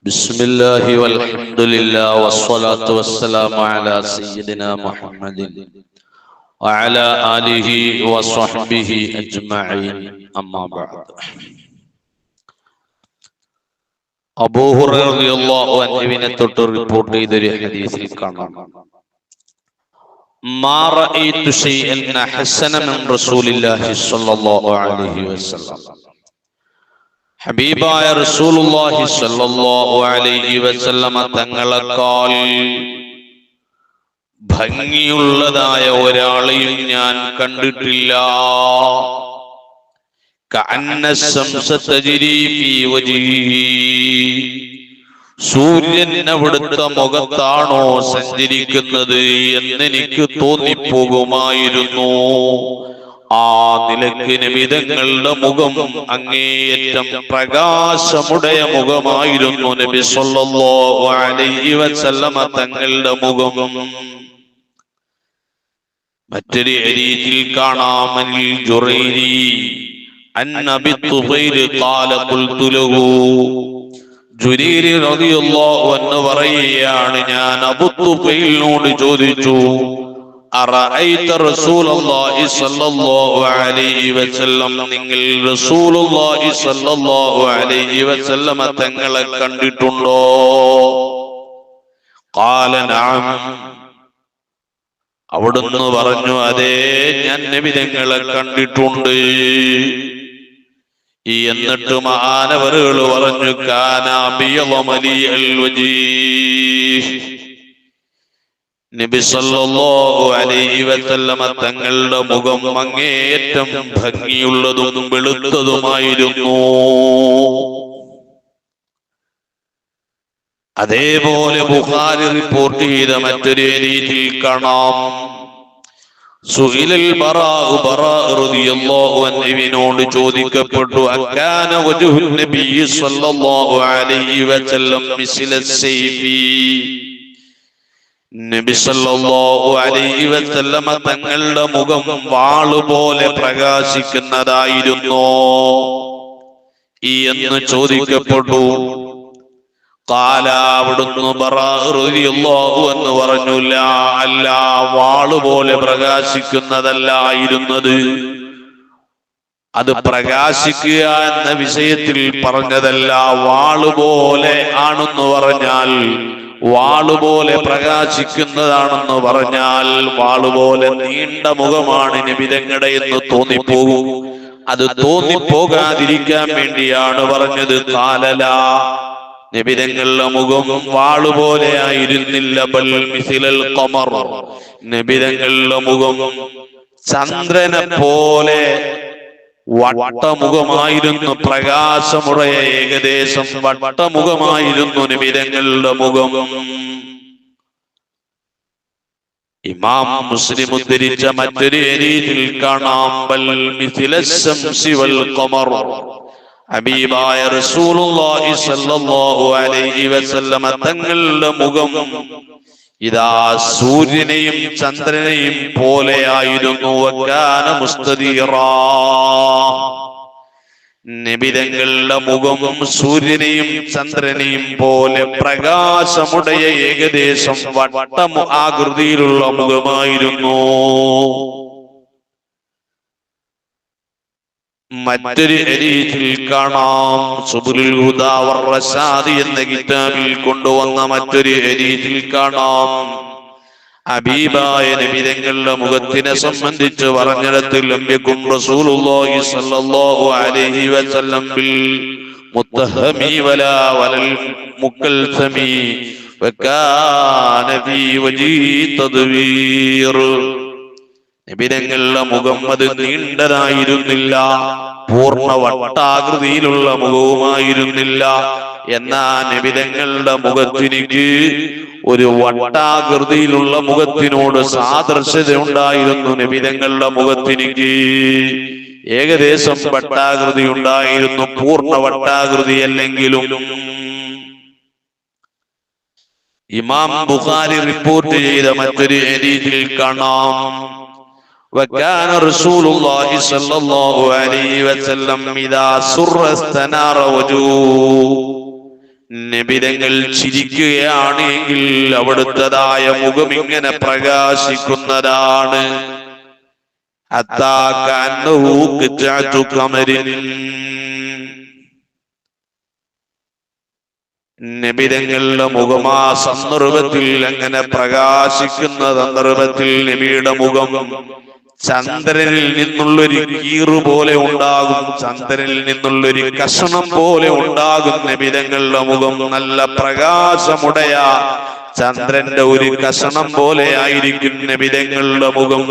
بسم الله والحمد لله والصلاة والسلام على سيدنا محمد وعلى آله وصحبه أجمعين أما بعد. അബൂ ഹുറൈറ റളിയല്ലാഹു അൻഹുവിനെ തൊട്ട് റിപ്പോർട്ട് ചെയ്തൊരു ഹദീസിൽ കാണാം, മാ റഅയ്തു ശൈഅൻ അഹ്സന മിൻ റസൂലില്ലാഹി സ്വല്ലല്ലാഹു അലൈഹി വസല്ലം. ഹബീബായ റസൂലുള്ളാഹി സ്വല്ലല്ലാഹു അലൈഹി വസല്ലമ തങ്ങളെക്കാൾ ഭംഗിയുള്ളതായ ഒരാളെയും ഞാൻ കണ്ടിട്ടില്ല. കഅന്ന ശംസ തജ്രി ഫീ വജ്ഹിഹി, സൂര്യൻ അവിടുത്തെ മുഖത്താണോ സഞ്ചരിക്കുന്നത് എന്നെനിക്ക് തോന്നിപ്പോകുമായിരുന്നു. ആ നിലക്ക് നബി തങ്ങളുടെ മുഖം അങ്ങേയറ്റം പ്രകാശമുடைய മുഖമായിരുന്നു. നബി സല്ലല്ലാഹു അലൈഹി വസല്ലമ തങ്ങളുടെ മുഖം. മറ്റൊരു ഹദീസിൽ കാണാം, അനിൽ ജുറൈരി അൻ അബി തുഫൈൽ ഖാല ഖുൽതു ലഹു, ജുരീർ റളിയല്ലാഹു അൻഹു പറയുകയാണ്, ഞാൻ അബൂ തുഫൈലിനോട് ചോദിച്ചു, അറഅയ്ത റസൂലുള്ളാഹി സ്വല്ലല്ലാഹു അലൈഹി വസല്ലം, നിങ്ങൾ റസൂലുള്ളാഹി സ്വല്ലല്ലാഹു അലൈഹി വസല്ലമ തങ്ങളെ കണ്ടിട്ടുണ്ടോ? ഖാല നഅം, അവിടുന്ന് പറഞ്ഞു, അതെ, ഞാൻ നബി തങ്ങളെ കണ്ടിട്ടുണ്ട്. എന്നിട്ട് മഹാനവറുകൾ പറഞ്ഞു, കാന അബിയള മലിഅൽ വജീഹ്, നബി സല്ലല്ലാഹു അലൈഹി വസല്ലമ തങ്ങളുടെ മുഖം അങ്ങേയറ്റം ഭംഗിയുള്ളതും വെളുത്തതുമായിരുന്നു. അതേപോലെ ബുഖാരി റിപ്പോർട്ട് ചെയ്ത മറ്റൊരു ഹദീസിൽ കാണാം, സുഇലൽ ബറാഉ റളിയല്ലാഹു അൻഹുവിനോട് ചോദിക്കപ്പെട്ടു, അകാന വജ്ഹുൻ നബി സല്ലല്ലാഹു അലൈഹി വസല്ലം മിസ്ല സൈഫി, നബി സല്ലല്ലാഹു അലൈഹി വസല്ലമ തങ്ങളുടെ മുഖം വാള് പോലെ പ്രകാശിക്കുന്നതായിരുന്നോ എന്ന് ചോദിക്കപ്പെട്ടു. ഖാല, അവിടുന്ന് ബറാഅ റളിയല്ലാഹു അൻഹു പറഞ്ഞു, ലാ, അല്ല, വാള് പോലെ പ്രകാശിക്കുന്നതല്ലായിരുന്നത്. അത് പ്രകാശിക്കുക എന്ന വിഷയത്തിൽ പറഞ്ഞതല്ല, വാള് പോലെ ആണെന്ന് പറഞ്ഞാൽ, വാളുപോലെ പ്രകാശിക്കുന്നതാണെന്ന് പറഞ്ഞാൽ, വാളുപോലെ നീണ്ട മുഖമാണ് നബി തങ്ങളുടെ എന്ന് തോന്നിപ്പോകും. അത് തോന്നിപ്പോകാതിരിക്കാൻ വേണ്ടിയാണ് പറഞ്ഞത്. ഖാലല, നബി തങ്ങളുടെ മുഖം വാളുപോലെ ആയിരുന്നില്ല, ബൽ മിസ്ലൽ ഖമർ, നബി തങ്ങളുടെ മുഖം ചന്ദ്രനെ പോലെ വട്ടമുഖമായിരുന്നു. പ്രകാശമുடைய ഏകദേശം വട്ടമുഖമായിരുന്നു നബി തങ്ങളുടെ മുഖം. ഇമാം മുസ്ലിം ഉദ്ധരിച്ച മറ്റൊരു ഹദീസിൽ കാണാം, ബൽ മിസ്ലസ് ശംസി വൽ ഖമർ, ഹബീബായ റസൂലുള്ളാഹി സ്വല്ലല്ലാഹു അലൈഹി വസല്ലമ തങ്ങളുടെ മുഖം ഇതാ സൂര്യനെയും ചന്ദ്രനെയും പോലെയായിരുന്നു. വകാന മുസ്തദീറാ, നബി തങ്ങളുടെ മുഖം സൂര്യനെയും ചന്ദ്രനെയും പോലെ പ്രകാശമുடைய ഏകദേശം വട്ടം ആകൃതിയിലുള്ള മുഖമായിരുന്നു. മറ്റൊരു ഹദീസിൽ കാണാം, സുബുലുൽ ഹുദാ വർ-റശാദ് എന്ന കിതാബിൽ കൊണ്ടുവന്ന മറ്റൊരു ഹദീസിൽ കാണാം, ഹബീബായ നബി തങ്ങളുടെ മുഖത്തിനെ സംബന്ധിച്ച് പറഞ്ഞിടത്തിൽ, ലംയകും റസൂലുള്ളാഹി സ്വല്ലല്ലാഹു അലൈഹി വസല്ലം ബിൽ മുത്തഹമി വലാ വലൽ മുകൽസമി വകാന ഫീ വജീ തദ്വീർ, നബി തങ്ങളുടെ മുഖം അത് നീണ്ടതായിരുന്നില്ല, പൂർണ്ണ വട്ടാകൃതിയിലുള്ള മുഖവുമായിരുന്നില്ല. എന്നാ നബി തങ്ങളുടെ മുഖത്തിനിക്ക് ഒരു വട്ടാകൃതിയിലുള്ള മുഖത്തിനോട് സാദൃശ്യത ഉണ്ടായിരുന്നു. നബി തങ്ങളുടെ മുഖത്തിനിക്ക് ഏകദേശം വട്ടാകൃതി ഉണ്ടായിരുന്നു, പൂർണ്ണ വട്ടാകൃതി അല്ലെങ്കിലും. ഇമാം ബുഖാരി റിപ്പോർട്ട് ചെയ്ത മറ്റൊരു ഹദീസിൽ കാണാം, وكان رسول الله صلى الله عليه وسلم إذا سر استنار وجهه, നബിതങ്ങൾ ചിരിക്കുകയാണെങ്കിൽ അവിടുത്തതായ മുഖം ഇങ്ങനെ പ്രകാശിക്കുന്നതാണ്. നബിതങ്ങളുടെ മുഖം ആ സന്ദർഭത്തിൽ അങ്ങനെ പ്രകാശിക്കുന്ന സന്ദർഭത്തിൽ നബിയുടെ മുഖം ചന്ദ്രനിൽ നിന്നുള്ളൊരു കീറു പോലെ ഉണ്ടാകും, ചന്ദ്രനിൽ നിന്നുള്ളൊരു കഷണം പോലെ ഉണ്ടാകും. നബിതങ്ങളുടെ മുഖം നല്ല പ്രകാശമുടയ ചന്ദ്രന്റെ ഒരു കഷണം പോലെ ആയിരിക്കും നബിതങ്ങളുടെ മുഖം.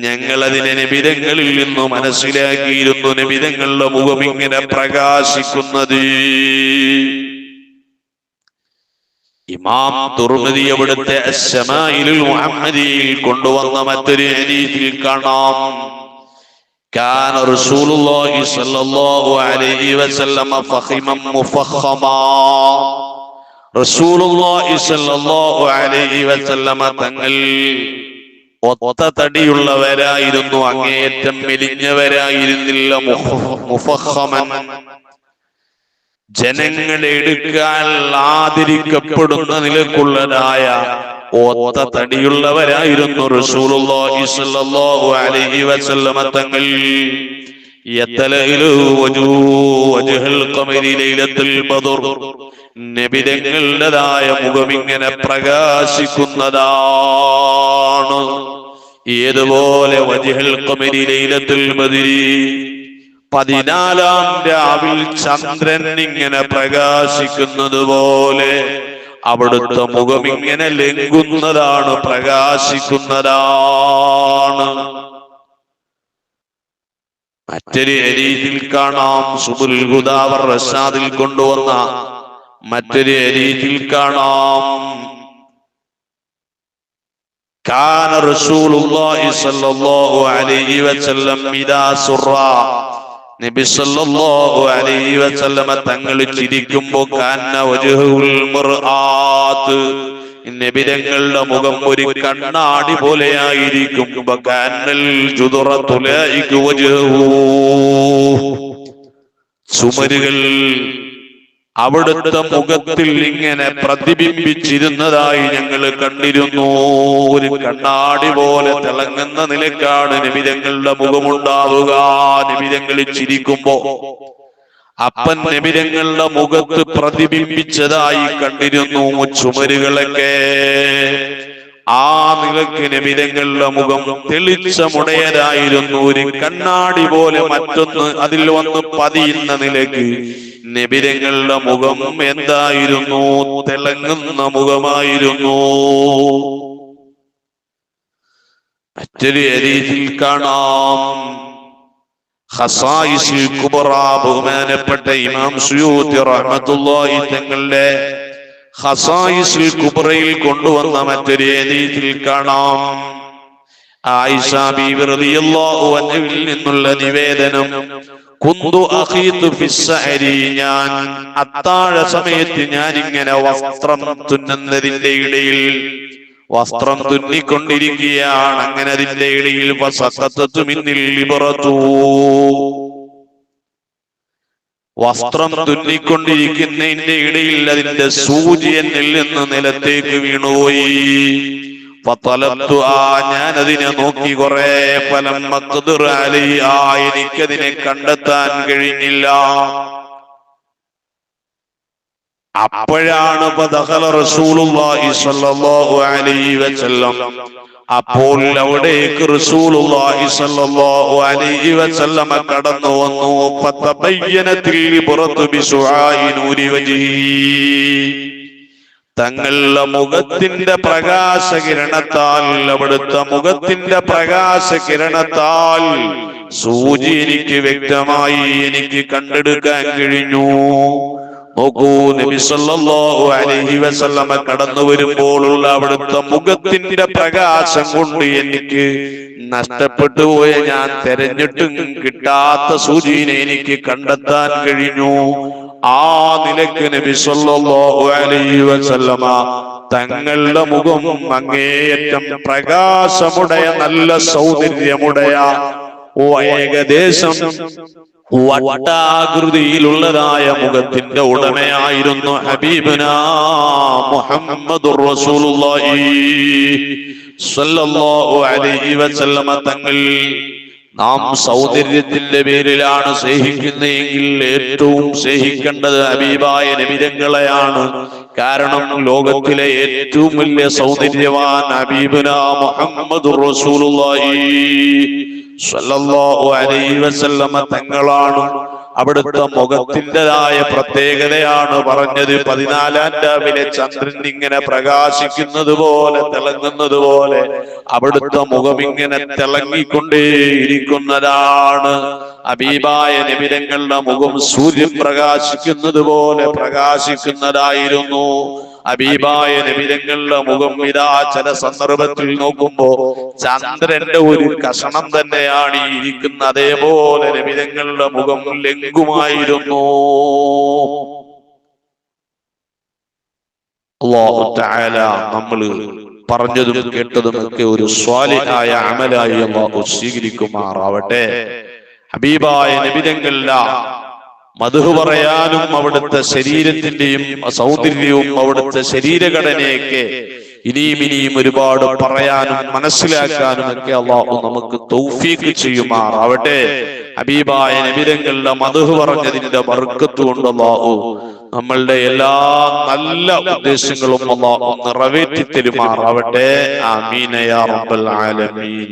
ഞങ്ങളതിനെ നബിതങ്ങളിൽ നിന്ന് മനസ്സിലാക്കിയിരുന്നു, നബിതങ്ങളുടെ മുഖം ഇങ്ങനെ പ്രകാശിക്കുന്നത്. ഇമാം തുർമിദി അവിടുത്തെ അശ്ശമായിലുൽ മുഹമ്മദിയിൽ കൊണ്ടുവന്ന മറ്റൊരു ഹദീസിൽ കാണാം, കാന റസൂലുള്ളാഹി സ്വല്ലല്ലാഹു അലൈഹി വസല്ലം ഫഖിമൻ മുഫഖഖമാ. റസൂലുള്ളാഹി സ്വല്ലല്ലാഹു അലൈഹി വസല്ലം തങ്ങൾ ഒത്ത തടിയുള്ളവരായിരുന്നു, അങ്ങേയറ്റം മെലിഞ്ഞവരായിരുന്നില്ല. മുഫഖഖമൻ, ജനങ്ങളെ എടുക്കാൻ ആദരിക്കപ്പെടുന്ന നിലക്കുള്ളതായ ഒത്ത തടിയുള്ളവരായിരുന്നു റസൂലുള്ളാഹി സ്വല്ലല്ലാഹു അലൈഹി വസല്ലം തങ്ങൾ. യതലഇലു വജ്ഹൽ ഖമരി ലൈലത്തുൽ ബദർ, നബിതങ്ങളുടേതായ മുഖം ഇങ്ങനെ പ്രകാശിക്കുന്നതാണ്. ഏതുപോലെ വജ്ഹൽ ഖമരി ലൈലത്തുൽ ബദരി, 14-ാം രാവിൽ ചന്ദ്രൻ ഇങ്ങനെ പ്രകാശിക്കുന്നത് പോലെ അവിടുത്തെ മുഖം ഇങ്ങനെ ലംഘുന്നതാണ്, പ്രകാശിക്കുന്നതാണ്. മറ്റൊരു ഹദീസിൽ കാണാം, സുബുൽ ഹുദാ വർ റശാദിൽ കൊണ്ടുവന്ന മറ്റൊരു ഹദീസിൽ കാണാം, കാന റസൂലുള്ളാഹി സ്വല്ലല്ലാഹു അലൈഹി വസല്ലം ഇദാ സുറാ, നബി സല്ലല്ലാഹു അലൈഹി വസല്ലം തങ്ങൾ ചിരിക്കുമ്പോൾ കാന വജ്ഹുൽ മർആത്ത്, നബിതങ്ങളുടെ മുഖം ഒരു കണ്ണാടി പോലെയായിരിക്കും. ബകാനൽ ജുദറതു ലൈക വജ്ഹു, ചുമരുകൾ അവിടുത്തെ മുഖത്തിൽ ഇങ്ങനെ പ്രതിബിംബിച്ചിരുന്നതായി ഞങ്ങൾ കണ്ടിരുന്നു. ഒരു കണ്ണാടി പോലെ തിളങ്ങുന്ന നിലക്കാണ് നബിതങ്ങളുടെ മുഖമുണ്ടാവുക. നബിതങ്ങൾ ചിരിക്കുമ്പോ അപ്പൻ നബിതങ്ങളുടെ മുഖത്ത് പ്രതിബിംബിച്ചതായി കണ്ടിരുന്നു ചുമരുകളൊക്കെ. ആ നിലക്ക് നബിതങ്ങളുടെ മുഖം തെളിച്ചമുടയതായിരുന്നു. ഒരു കണ്ണാടി പോലെ മറ്റൊന്ന് അതിൽ വന്ന് പതിയുന്ന നിലക്ക് നബിതങ്ങളുടെ മുഖം എന്തായിരുന്നു? തിളങ്ങുന്ന മുഖമായിരുന്നു. മറ്റൊരു ഹദീസിൽ കാണാം, ഖസായിസുൽ കുബ്ര, ബഹുമാനപ്പെട്ട ഇമാം സുയൂത്തി റഹ്മത്തുള്ളാഹി തങ്ങളുടെ ഖസായിസുൽ കുബ്രയിൽ കൊണ്ടുവന്ന മറ്റൊരു ഹദീസിൽ കാണാം, ആയിഷ ബീവി റളിയല്ലാഹു അൻഹയിൽ നിന്നുള്ള നിവേദനം, കുന്തു അഖീതു ഫിസ്സഅരി, ഞാൻ അത്താഴ സമയത്ത് ഞാൻ ഇങ്ങനെ വസ്ത്രം തുന്നുന്നതിന്റെ ഇടയിൽ വസ്ത്രം തുന്നിക്കൊണ്ടിരിക്കുകയാണ്. അങ്ങനെ അതിന്റെ ഇടയിൽ ഫസഖത്തു മിന്നിൽ ഇബ്റതു, വസ്ത്രം തുന്നിക്കൊണ്ടിരിക്കുന്നതിന്റെ ഇടയിൽ അതിന്റെ സൂചി എന്നിൽ നിന്ന് നിലത്തേക്ക് വീണുപോയി. ഞാൻ അതിനെ നോക്കി കുറെ, എനിക്കതിനെ കണ്ടെത്താൻ കഴിഞ്ഞില്ല. അപ്പോഴാണ് റസൂലുള്ളാഹി സ്വല്ലല്ലാഹു അലൈഹി വസല്ലം, അപ്പോൾ അവിടേക്ക് റസൂലുള്ളാഹി സ്വല്ലല്ലാഹു അലൈഹി വസല്ലം കടന്നു വന്നു. ഫതബയ്യനത്തിൽ ഇബ്റതു ബിസുആഇ നൂരി വജ്ഹി, തങ്ങളുടെ മുഖത്തിന്റെ പ്രകാശകിരണത്താൽ, അവിടുത്തെ മുഖത്തിന്റെ പ്രകാശകിരണത്താൽ സൂചി എനിക്ക് വ്യക്തമായി എനിക്ക് കണ്ടെടുക്കാൻ കഴിഞ്ഞു. നോക്കൂ, നബി സല്ലല്ലാഹു അലൈഹി വസല്ലം കടന്നു വരുമ്പോഴുള്ള അവിടുത്തെ മുഖത്തിന്റെ പ്രകാശം കൊണ്ട് എനിക്ക് നഷ്ടപ്പെട്ടു പോയ, ഞാൻ തെരഞ്ഞിട്ടും കിട്ടാത്ത സൂചിനെ എനിക്ക് കണ്ടെത്താൻ കഴിഞ്ഞു. ആ നിലക്ക് നബി സല്ലല്ലാഹു അലൈഹി വസല്ലമ തങ്ങളുടെ മുഖം അങ്ങേയറ്റം പ്രകാശമുടയ, നല്ല സൗന്ദര്യമുടയ, ഏകദേശം വട്ടാകൃതിയിലുള്ളതായ മുഖത്തിന്റെ ഉടമയായിരുന്നു ഹബീബുനാ മുഹമ്മദുർ റസൂലുള്ളാഹി സ്വല്ലല്ലാഹു അലൈഹി വസല്ലമ തങ്ങൾ. നാം സൗന്ദര്യത്തിന്റെ പേരിലാണ് സ്നേഹിക്കുന്നതെങ്കിൽ ഏറ്റവും സ്നേഹിക്കേണ്ടത് ഹബീബായ നബി തങ്ങളെയാണ്. കാരണം ലോകത്തിലെ ഏറ്റവും വലിയ സൗന്ദര്യവാൻ ഹബീബുനാ മുഹമ്മദുർ റസൂലുള്ളാഹി സ്വല്ലല്ലാഹു അലൈഹി വസല്ലമ തങ്ങളാണ്. അവിടുത്തെ മുഖത്തിൻ്റെതായ പ്രത്യേകതയാണ് പറഞ്ഞത്. 14-ാം രാവിലെ ചന്ദ്രൻ ഇങ്ങനെ പ്രകാശിക്കുന്നത് പോലെ, തിളങ്ങുന്നത് പോലെ അവിടുത്തെ മുഖം ഇങ്ങനെ തിളങ്ങിക്കൊണ്ടേയിരിക്കുന്നതാണ്. ഹബീബായ നബി തങ്ങളുടെ മുഖം സൂര്യൻ പ്രകാശിക്കുന്നത് പോലെ പ്രകാശിക്കുന്നതായിരുന്നു. ഹബീബായ നബി തങ്ങളുടെ മുഖം ഇതാ ചില സന്ദർഭത്തിൽ നോക്കുമ്പോ ചന്ദ്രന്റെ ഒരു കഷണം തന്നെയാണ് ഇരിക്കുന്നത്. അതേപോലെ നബി തങ്ങളുടെ മുഖം ലഘുമായിരുന്നു. അല്ലാഹു തആല നമ്മൾ പറഞ്ഞതും കേട്ടതും ഒക്കെ ഒരു സ്വാലിഹായ അമലായി അല്ലാഹു സ്വീകരിക്കുമാറാവട്ടെ. ഹബീബായ നബി തങ്ങളുടെ മദ്ഹ് പറയാനും അവിടുത്തെ ശരീരത്തിന്റെയും സൗന്ദര്യവും അവിടുത്തെ ശരീരഘടനയൊക്കെ ഇനിയും ഒരുപാട് പറയാനും മനസ്സിലാക്കാനും ഒക്കെ അല്ലാഹു നമുക്ക് തൗഫീഖ് ചെയ്യുമാറാവട്ടെ. ഹബീബായ നബി തങ്ങളുടെ മദ്ഹ് പറഞ്ഞതിന്റെ ബർക്കത്ത് കൊണ്ട് അല്ലാഹു നമ്മളുടെ എല്ലാ നല്ല ഉദ്ദേശങ്ങളും അല്ലാഹു നിറവേറ്റി തരുമാറാവട്ടെ. ആമീൻ യാ റബ്ബൽ ആലമീൻ.